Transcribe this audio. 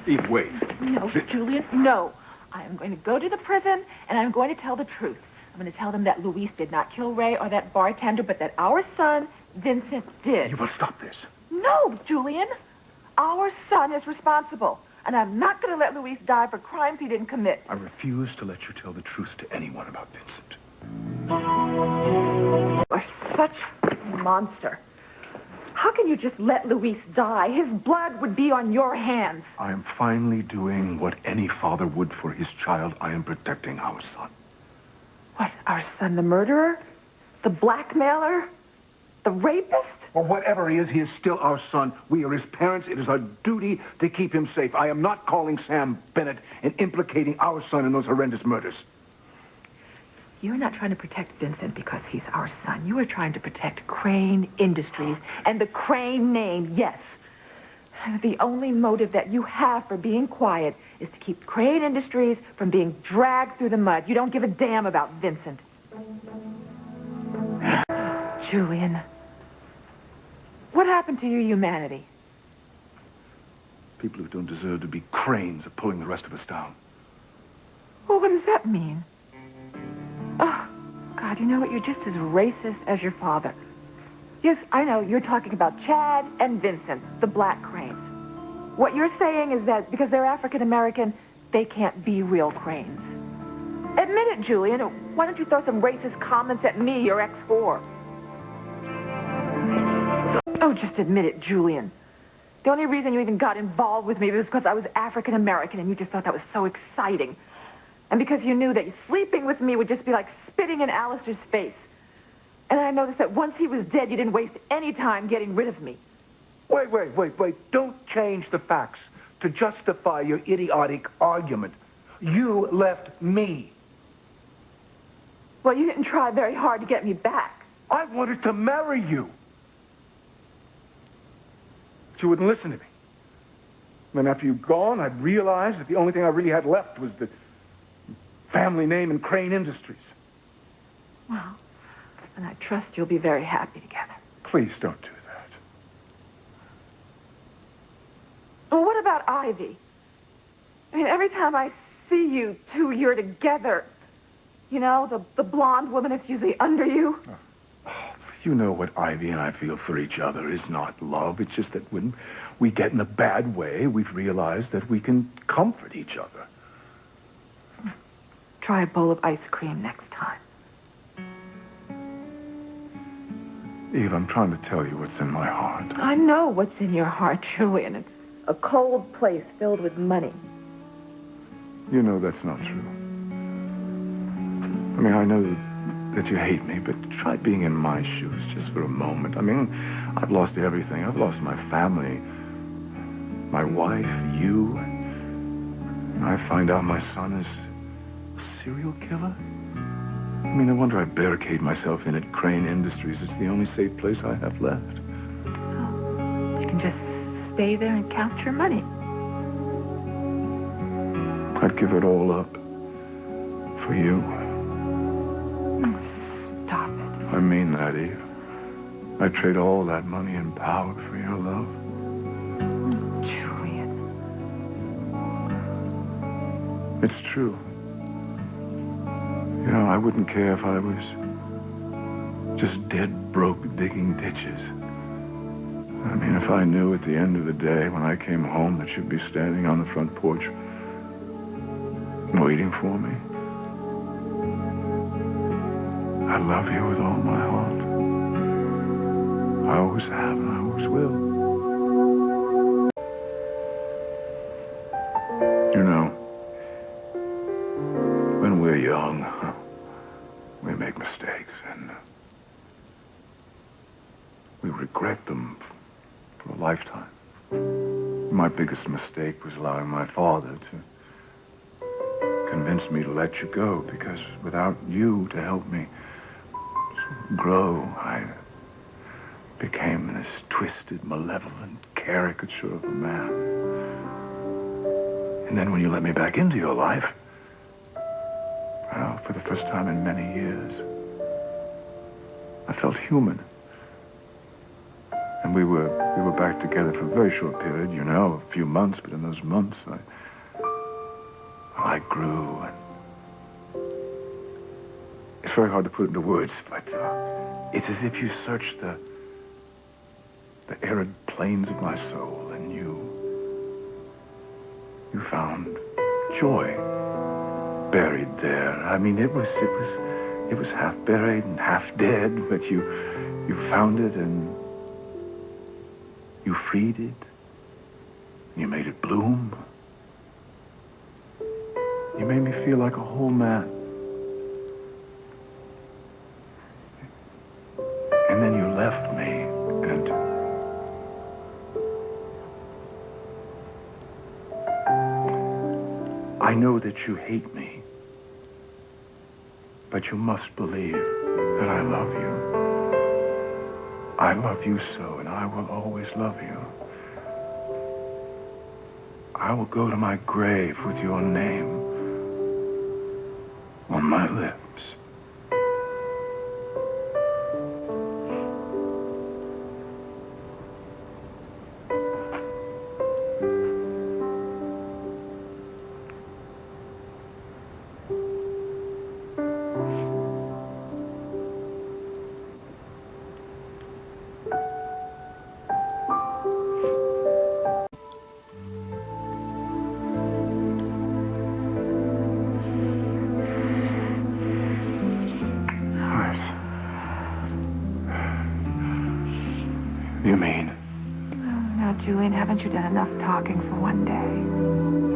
Eve, wait. No, Julian, no. I am going to go to the prison, and I'm going to tell the truth. I'm going to tell them that Luis did not kill Ray or that bartender, but that our son, Vincent, did. You will stop this. No, Julian. Our son is responsible, and I'm not going to let Luis die for crimes he didn't commit. I refuse to let you tell the truth to anyone about Vincent. You are such a monster. How can you just let Luis die? His blood would be on your hands. I am finally doing what any father would for his child. I am protecting our son. What, our son, the murderer? The blackmailer? The rapist? Or whatever he is still our son. We are his parents. It is our duty to keep him safe. I am not calling Sam Bennett and implicating our son in those horrendous murders. You're not trying to protect Vincent because he's our son. You are trying to protect Crane Industries and the Crane name, yes. The only motive that you have for being quiet is to keep Crane Industries from being dragged through the mud. You don't give a damn about Vincent. Julian, what happened to your humanity? People who don't deserve to be Cranes are pulling the rest of us down. Well, what does that mean? Oh, God, you know what? You're just as racist as your father. Yes, I know, you're talking about Chad and Vincent, the black Cranes. What you're saying is that because they're African-American, they can't be real Cranes. Admit it, Julian. Why don't you throw some racist comments at me, your ex-whore? Oh, just admit it, Julian. The only reason you even got involved with me was because I was African-American and you just thought that was so exciting. And because you knew that sleeping with me would just be like spitting in Alistair's face. And I noticed that once he was dead, you didn't waste any time getting rid of me. Wait. Don't change the facts to justify your idiotic argument. You left me. Well, you didn't try very hard to get me back. I wanted to marry you. But you wouldn't listen to me. And then after you'd gone, I realized that the only thing I really had left was the family name in Crane Industries. Well, and I trust you'll be very happy together. Please don't do that. Well, what about Ivy? I mean, every time I see you two, you're together. You know, the blonde woman that's usually under you. Oh, you know what Ivy and I feel for each other is not love. It's just that when we get in a bad way, we've realized that we can comfort each other. Try a bowl of ice cream next time. Eve, I'm trying to tell you what's in my heart. I know what's in your heart, Julian. It's a cold place filled with money. You know that's not true. I mean, I know that you hate me, but try being in my shoes just for a moment. I mean, I've lost everything. I've lost my family, my wife, you. And I find out my son is a serial killer. I mean, no wonder I barricade myself in at Crane Industries. It's the only safe place I have left. Well, you can just stay there and count your money. I'd give it all up for you. Stop it. I mean that, Eve. I'd trade all that money and power for your love. Julian. It's true. You know, I wouldn't care if I was just dead broke digging ditches. I mean, if I knew at the end of the day when I came home that you'd be standing on the front porch waiting for me. I love you with all my heart. I always have and I always will. You know, when we're young, we make mistakes and we regret them for a lifetime. My biggest mistake was allowing my father to convince me to let you go, because without you to help me grow, I became this twisted, malevolent caricature of a man. And then when you let me back into your life, well, for the first time in many years, I felt human. And we were back together for a very short period, you know, a few months, but in those months, I grew. It's very hard to put into words, but it's as if you searched the arid plains of my soul, and you found joy buried there. I mean, it was half buried and half dead, but you found it and you freed it. You made it bloom. You made me feel like a whole man. And then you left me, and I know that you hate me, but you must believe that I love you. I love you so, and I will always love you. I will go to my grave with your name on my lips. You mean? Oh, now, Julian, haven't you done enough talking for one day?